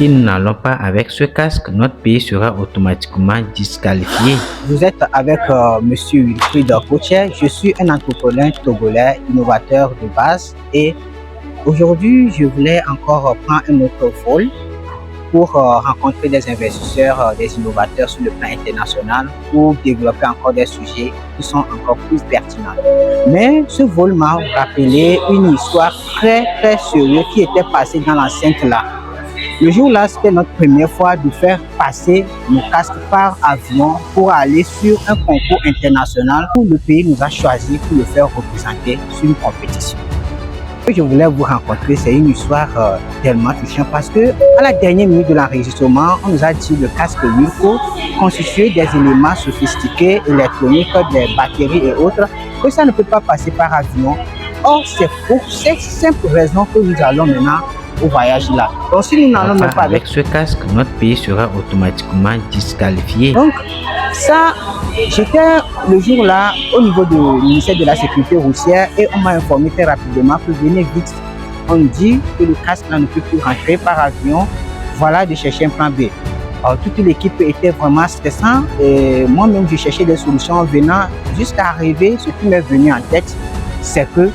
Si nous n'allons pas avec ce casque, notre pays sera automatiquement disqualifié. Vous êtes avec Monsieur Wilfried Gauthier. Je suis un entrepreneur togolais, innovateur de base. Et aujourd'hui, je voulais encore prendre un autre vol pour rencontrer des investisseurs, des innovateurs sur le plan international pour développer encore des sujets qui sont encore plus pertinents. Mais ce vol m'a rappelé une histoire très sérieuse qui était passée dans l'enceinte là. Le jour-là, c'était notre première fois de faire passer nos casques par avion pour aller sur un concours international où le pays nous a choisi pour le faire représenter sur une compétition. Ce que je voulais vous rencontrer, c'est une histoire tellement touchante parce que à la dernière minute de l'enregistrement, on nous a dit le casque Wilco constitué des éléments sophistiqués, électroniques, des batteries et autres, que ça ne peut pas passer par avion. Or, c'est pour cette simple raison que nous allons maintenant au voyage là. Donc si nous n'allons même pas avec ce casque, notre pays sera automatiquement disqualifié. Donc ça, j'étais le jour là au niveau du ministère de la Sécurité routière et on m'a informé très rapidement que venez vite. On dit que le casque là ne peut plus rentrer par avion. Voilà de chercher un plan B. Alors, toute l'équipe était vraiment stressante et moi-même je cherchais des solutions venant jusqu'à arriver. Ce qui m'est venu en tête, c'est que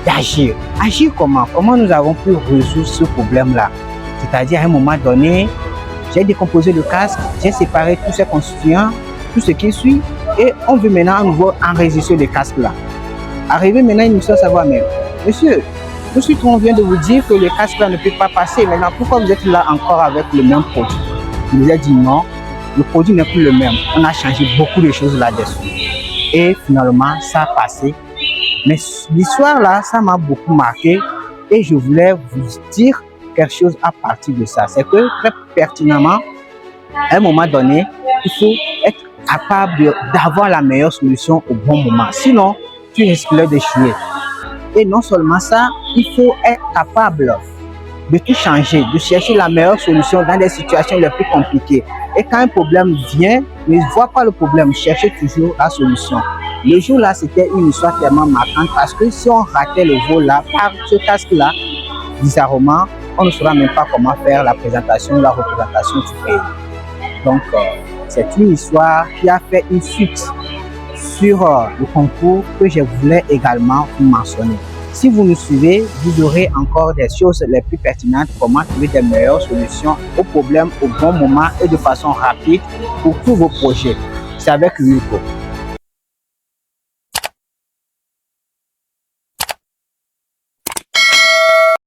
d'agir. Agir comment? Comment nous avons pu résoudre ce problème-là? C'est-à-dire à un moment donné, j'ai décomposé le casque, j'ai séparé tous ses constituants, tout ce qui suit, et on veut maintenant à nouveau enregistrer le casque-là. Arrivé maintenant, il nous faut savoir, mais monsieur, on vient de vous dire que le casque-là ne peut pas passer. Maintenant, pourquoi vous êtes là encore avec le même produit? Il nous a dit non, le produit n'est plus le même. On a changé beaucoup de choses là-dessus. Et finalement, ça a passé. Mais l'histoire là, ça m'a beaucoup marqué et je voulais vous dire quelque chose à partir de ça. C'est que très pertinemment, à un moment donné, il faut être capable d'avoir la meilleure solution au bon moment. Sinon, tu risquerais d'échouer. Et non seulement ça, il faut être capable de tout changer, de chercher la meilleure solution dans des situations les plus compliquées. Et quand un problème vient, ne vois pas le problème, cherchez toujours la solution. Le jour-là, c'était une histoire tellement marquante parce que si on ratait le vol là, par ce casque-là, bizarrement, on ne saura même pas comment faire la présentation, la représentation du pays. Donc, c'est une histoire qui a fait une suite sur le concours que je voulais également vous mentionner. Si vous nous suivez, vous aurez encore des choses les plus pertinentes, comment trouver des meilleures solutions aux problèmes au bon moment et de façon rapide pour tous vos projets. C'est avec Wilco.